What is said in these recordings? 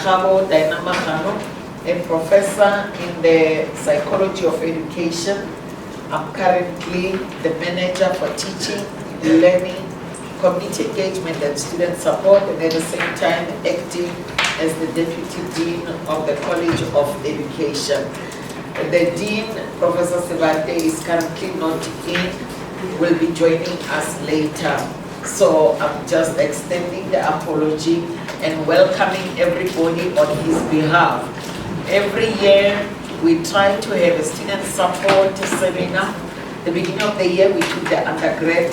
Magano, a professor in the psychology of education. I'm currently the manager for teaching, learning, community engagement and student support, and at the same time acting as the Deputy Dean of the College of Education. The Dean, Professor Sevante, is currently not in, will be joining us later. So I'm just extending the apology and welcoming everybody on his behalf. Every year we try to have a student support seminar. The beginning of the year we took the undergrad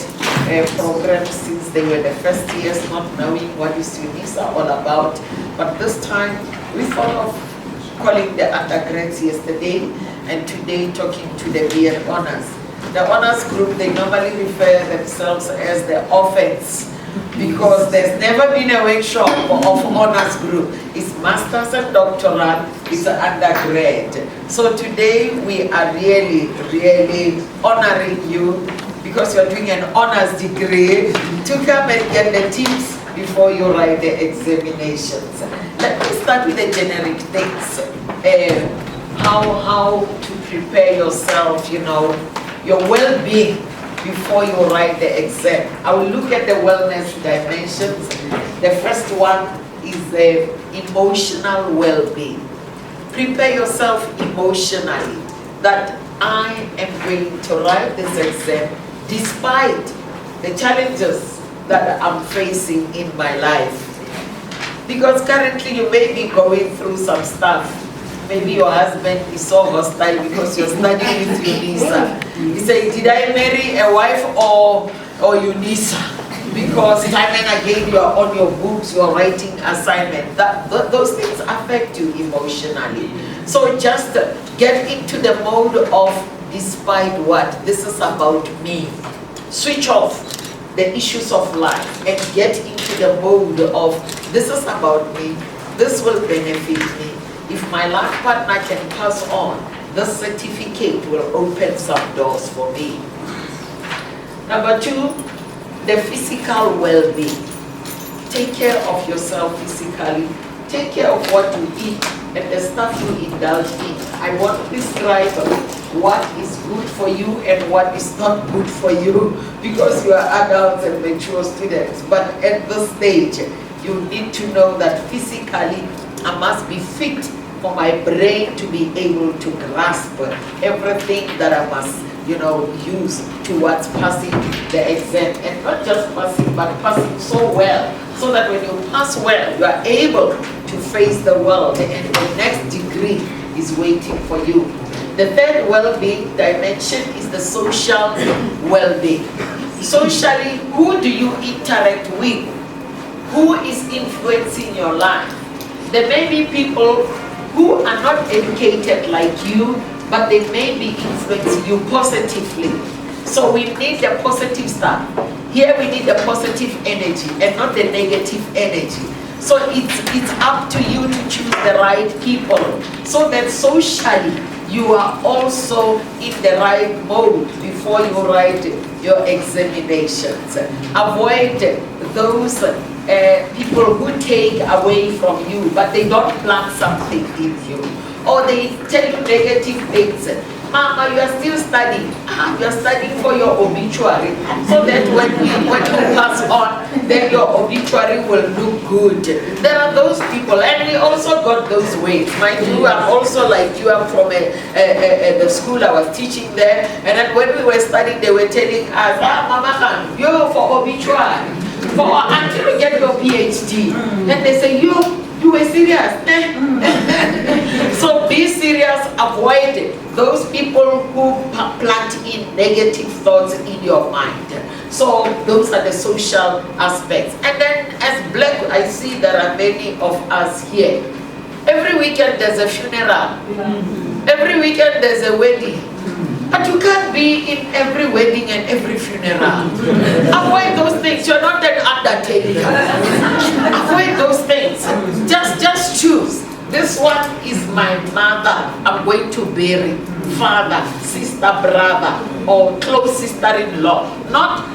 program since they were the first years not knowing what is UNISA all about. But this time we thought of calling the undergrads yesterday and today talking to the BN honors. The honors group, they normally refer themselves as the orphans because there's never been a workshop of honors group. It's masters and doctoral, it's an undergrad. So today we are really, really honoring you because you're doing an honors degree to come and get the tips before you write the examinations. Let me start with the generic things. How to prepare yourself, you know, your well-being before you write the exam. I will look at the wellness dimensions. The first one is the emotional well-being. Prepare yourself emotionally that I am going to write this exam despite the challenges that I'm facing in my life. Because currently you may be going through some stuff. Maybe your husband is so hostile because you're studying with UNISA. He said, did I marry a wife or UNISA? Because time and again you are on your books, you are writing assignment. Those things affect you emotionally. So just get into the mode of despite what? This is about me. Switch off the issues of life and get into the mode of this is about me. This will benefit me. If my life partner can pass on, the certificate will open some doors for me. Number two, the physical well-being. Take care of yourself physically. Take care of what you eat and the stuff you indulge in. I want to describe what is good for you and what is not good for you because you are adults and mature students. But at this stage, you need to know that physically I must be fit for my brain to be able to grasp everything that I must, you know, use towards passing the exam. And not just passing, but passing so well, so that when you pass well, you are able to face the world and the next degree is waiting for you. The third well-being dimension is the social well-being. Socially, who do you interact with? Who is influencing your life? There may be people who are not educated like you, but they may be influencing you positively. So we need the positive stuff. Here we need the positive energy and not the negative energy. So it's up to you to choose the right people so that socially you are also in the right mode before you write your examinations. Avoid those people who take away from you, but they don't plant something in you. Or they tell you negative things. Mama, you are still studying. You are studying for your obituary. So that when you pass on, then your obituary will look good. There are those people, and we also got those ways. Mind you, I'm also like you, I'm from the school I was teaching there. And then when we were studying, they were telling us, Mama, you're for obituary. Until you get your PhD. And they say, you were serious. So be serious, avoid those people who plant in negative thoughts in your mind. So those are the social aspects. And then as black, I see there are many of us here. Every weekend there's a funeral. Every weekend there's a wedding. But you can't be in every wedding and every funeral. Avoid those things. You're not an undertaker. Avoid those things. Just choose. This one is my mother. I'm going to bury. Father, sister, brother, or close sister-in-law. Not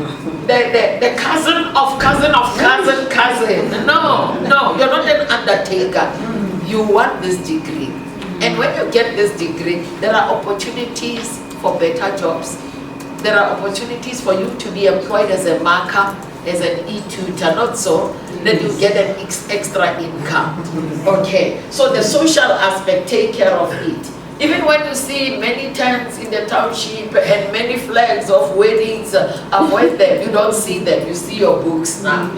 the cousin of cousin of cousin. No, you're not an undertaker. you want this degree. And when you get this degree, there are opportunities for better jobs. There are opportunities for you to be employed as a marker, as an e-tutor, not so, then you get an extra income. Okay, so the social aspect, take care of it. Even when you see many tents in the township and many flags of weddings, avoid them. You don't see them, you see your books now.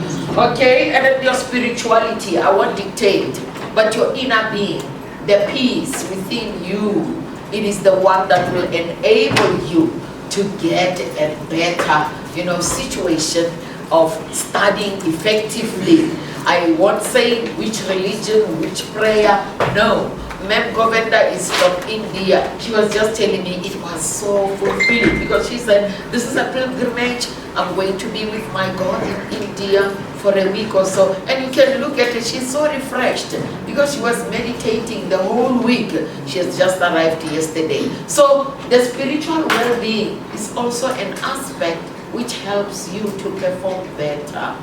Okay, and then your spirituality, I won't dictate, but your inner being, the peace within you, it is the one that will enable you to get a better, situation of studying effectively. I won't say which religion, which prayer, no. Ma'am Govenda is from India. She was just telling me it was so fulfilling because she said, this is a pilgrimage. I'm going to be with my God in India for a week or so. And you can look at her, she's so refreshed because she was meditating the whole week. She has just arrived yesterday. So the spiritual well-being is also an aspect which helps you to perform better.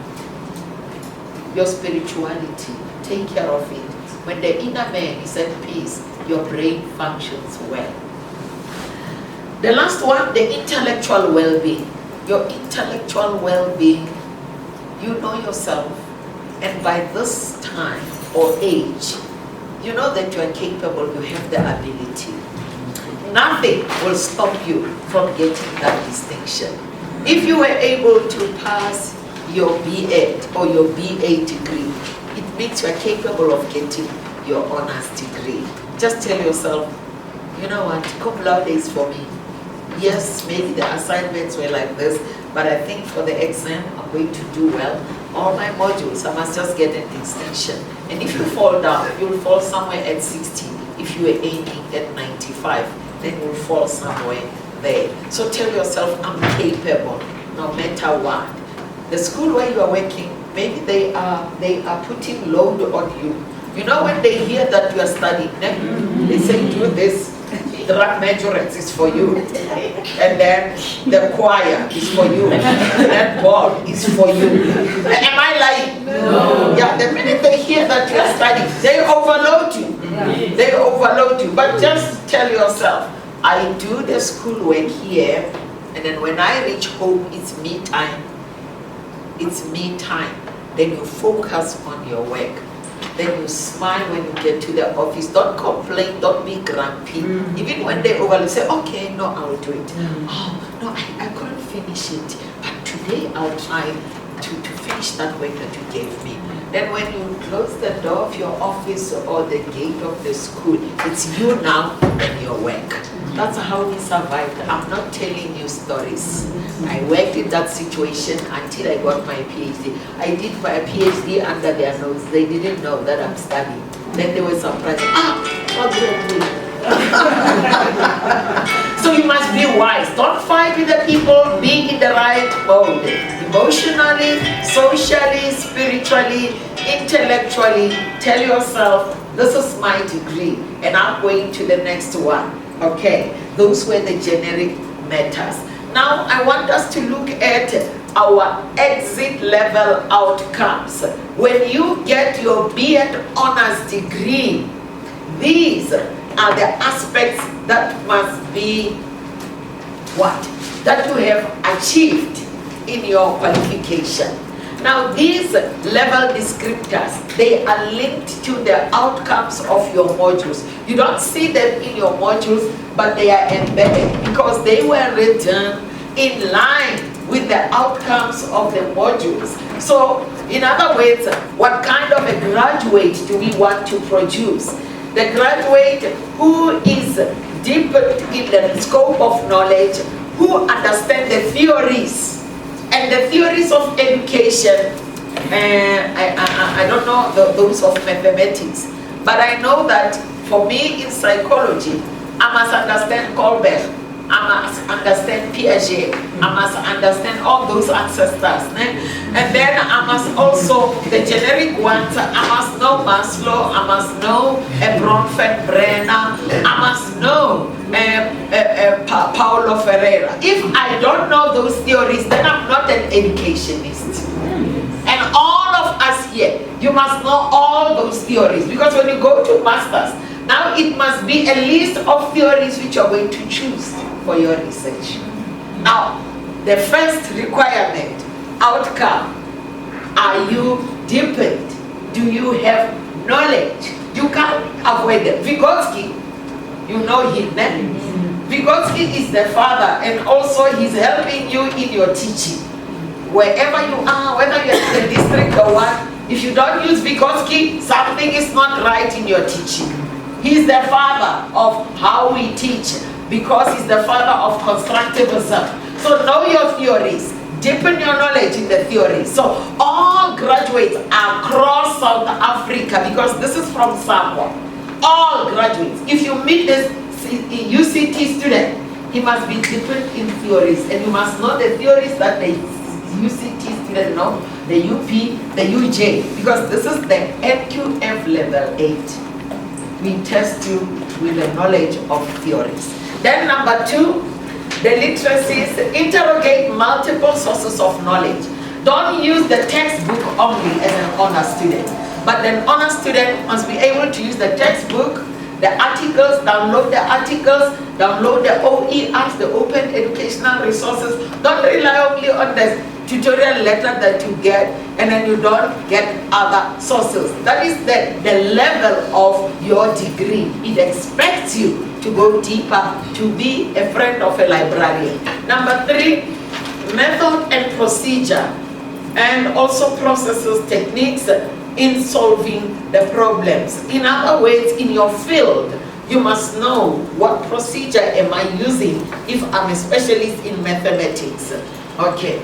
Your spirituality, take care of it. When the inner man is at peace, your brain functions well. The last one, the intellectual well-being. Your intellectual well-being, you know yourself, and by this time or age, you know that you are capable, you have the ability. Nothing will stop you from getting that distinction. If you were able to pass your B.Ed or your B.A. degree, it means you are capable of getting your honors degree. Just tell yourself, you know what, cum laude is for me. Yes, maybe the assignments were like this, but I think for the exam, I'm going to do well. All my modules, I must just get a distinction. And if you fall down, you'll fall somewhere at 60. If you were aiming at 95, then you'll fall somewhere there. So tell yourself, I'm capable, no matter what. The school where you are working, maybe they are putting load on you. You know when they hear that you are studying, they say do this, the rap majorette is for you, and then the choir is for you, and ball is for you. Am I lying? No. Yeah, the minute they hear that you are studying, they overload you. They overload you. But just tell yourself, I do the schoolwork here, and then when I reach home, it's me time. It's me time. Then you focus on your work. Then you smile when you get to the office. Don't complain, don't be grumpy. Even when they overload, say, okay, no, I'll do it. Oh, no, I couldn't finish it. But today I'll try to finish that work that you gave me. Then when you close the door of your office or the gate of the school, it's you now and your work. That's how we survived. I'm not telling you stories. I worked in that situation until I got my PhD. I did my PhD under their nose. They didn't know that I'm studying. Then they were surprised. What do I do? So you must be wise. Don't fight with the people. Be in the right mode. Emotionally, socially, spiritually, intellectually. Tell yourself, this is my degree, and I'm going to the next one. Okay, those were the generic matters. Now I want us to look at our exit level outcomes. When you get your B.Ed honors degree, these are the aspects that must be what? That you have achieved in your qualification. Now these level descriptors, they are linked to the outcomes of your modules. You don't see them in your modules, but they are embedded because they were written in line with the outcomes of the modules. So in other words, what kind of a graduate do we want to produce? The graduate who is deep in the scope of knowledge, who understands the theories, and the theories of education. I don't know those of mathematics, but I know that for me in psychology, I must understand Colbert, I must understand Piaget, I must understand all those ancestors. And then I must also, the generic ones, I must know Maslow, I must know Bronfenbrenner, I must know Paulo Ferreira. If I don't know those theories, then I'm not an educationist. And all of us here, you must know all those theories, because when you go to masters, now it must be a list of theories which you're going to choose for your research. Now, the first requirement, outcome, are you deepened? Do you have knowledge? You can't avoid it. Vygotsky, you know him, eh? Vygotsky is the father, and also he's helping you in your teaching. Wherever you are, whether you're in the district or what, if you don't use Vygotsky, something is not right in your teaching. He's the father of how we teach, because he's the father of constructivism. So know your theories, deepen your knowledge in the theories. So all graduates across South Africa, because this is from Samoa, all graduates, if you meet this UCT student, he must be deepened in theories, and you must know the theories that the UCT student know, the UP, the UJ, because this is the NQF level 8. We test you with the knowledge of theories. Then number 2, the literacies, interrogate multiple sources of knowledge. Don't use the textbook only as an honor student, but an honor student must be able to use the textbook, the articles, download the articles, download the OERs, the Open Educational Resources. Don't rely only on the tutorial letter that you get, and then you don't get other sources. That is the level of your degree. It expects you to go deeper, to be a friend of a librarian. Number 3, method and procedure, and also processes, techniques in solving the problems. In other words, in your field, you must know what procedure am I using if I'm a specialist in mathematics. Okay.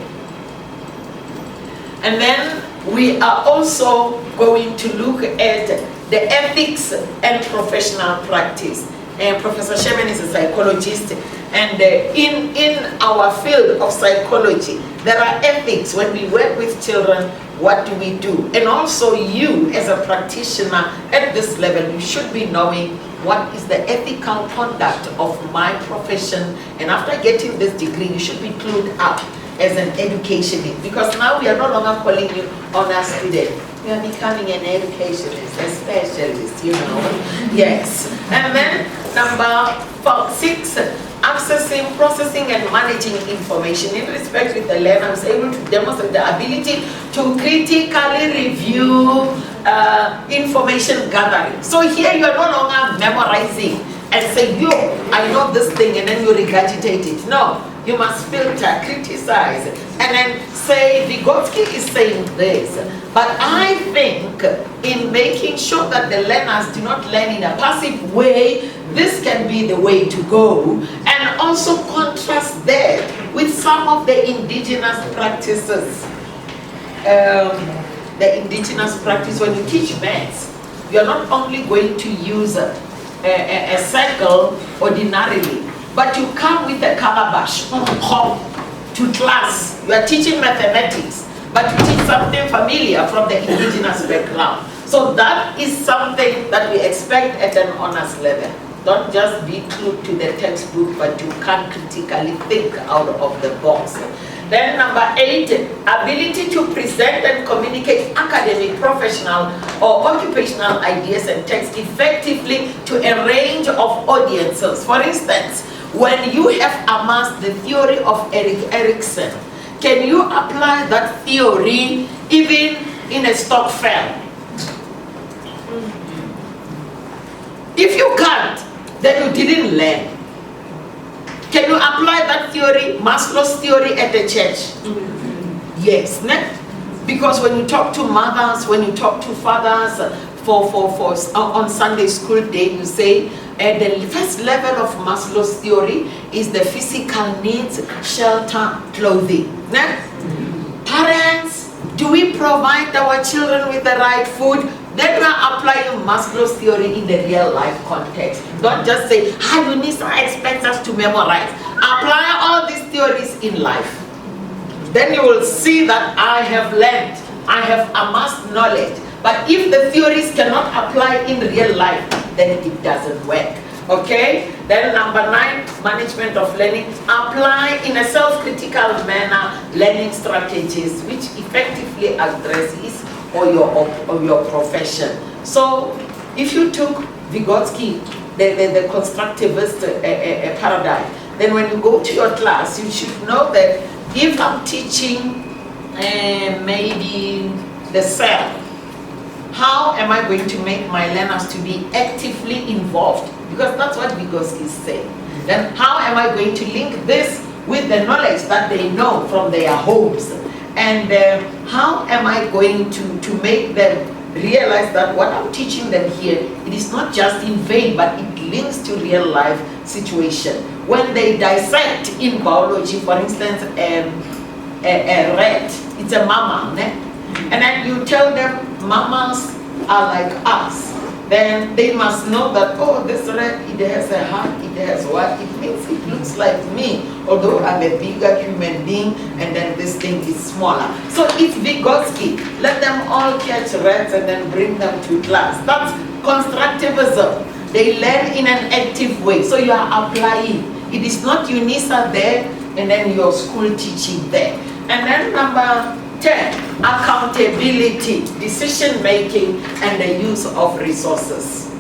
And then we are also going to look at the ethics and professional practice. And Professor Sherman is a psychologist, and in our field of psychology, there are ethics. When we work with children, what do we do? And also you, as a practitioner at this level, you should be knowing what is the ethical conduct of my profession. And after getting this degree, you should be clued up as an educationist, because now we are no longer calling you honor student. You are becoming an educationist, a specialist, you know. Yes. And then number 6, accessing, processing, and managing information. In respect with the learner, I was able to demonstrate the ability to critically review information gathering. So here you are no longer memorizing and say, yo, I know this thing, and then you regurgitate it. No. You must filter, criticize, and then say, Vygotsky is saying this. But I think in making sure that the learners do not learn in a passive way, this can be the way to go. And also contrast that with some of the indigenous practices. The indigenous practice, when you teach maths, you're not only going to use a circle ordinarily, but you come with a calabash to class. You are teaching mathematics, but you teach something familiar from the indigenous background. So that is something that we expect at an honors level. Don't just be glued to the textbook, but you can critically think out of the box. Then number 8, ability to present and communicate academic, professional, or occupational ideas and texts effectively to a range of audiences. For instance, when you have amassed the theory of Erik Erikson, can you apply that theory even in a stock fair? If you can't, then you didn't learn. Can you apply that theory, Maslow's theory, at the church? Yes. Because when you talk to mothers, when you talk to fathers, on Sunday school day, you say, the first level of Maslow's theory is the physical needs, shelter, clothing. Parents, do we provide our children with the right food? Then we are applying Maslow's theory in the real life context. Don't just say, UNISA expects us to memorize. Apply all these theories in life. Then you will see that I have learned, I have amassed knowledge. But if the theories cannot apply in real life, then it doesn't work. Okay? Then number 9, management of learning. Apply in a self-critical manner learning strategies which effectively addresses or your profession. So if you took Vygotsky, the constructivist paradigm, then when you go to your class, you should know that if I'm teaching maybe the cell, how am I going to make my learners to be actively involved? Because that's what Vygotsky is saying. Then how am I going to link this with the knowledge that they know from their homes? And how am I going to make them realize that what I'm teaching them here, it is not just in vain, but it links to real life situation. When they dissect in biology, for instance, a rat, it's a mammal, and then you tell them mammals are like us, then they must know that, oh, this rat, it has a heart, it has what? It means it looks like me, although I'm a bigger human being, and then this thing is smaller. So it's Vygotsky. Let them all catch rats and then bring them to class. That's constructivism. They learn in an active way. So you are applying. It is not UNISA there and then your school teaching there. And then number 10, accountability, decision making, and the use of resources.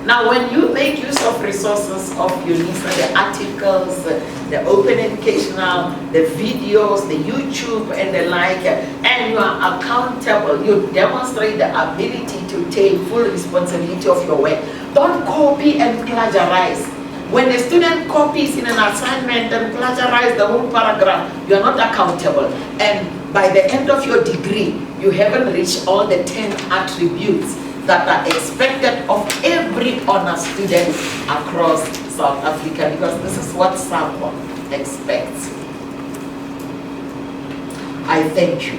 Now, when you make use of resources of UNISA, the articles, the open educational, the videos, the YouTube, and the like, and you are accountable, you demonstrate the ability to take full responsibility of your work. Don't copy and plagiarize. When a student copies in an assignment and plagiarizes the whole paragraph, you are not accountable. And by the end of your degree, you haven't reached all the 10 attributes that are expected of every honor student across South Africa, because this is what someone expects. I thank you.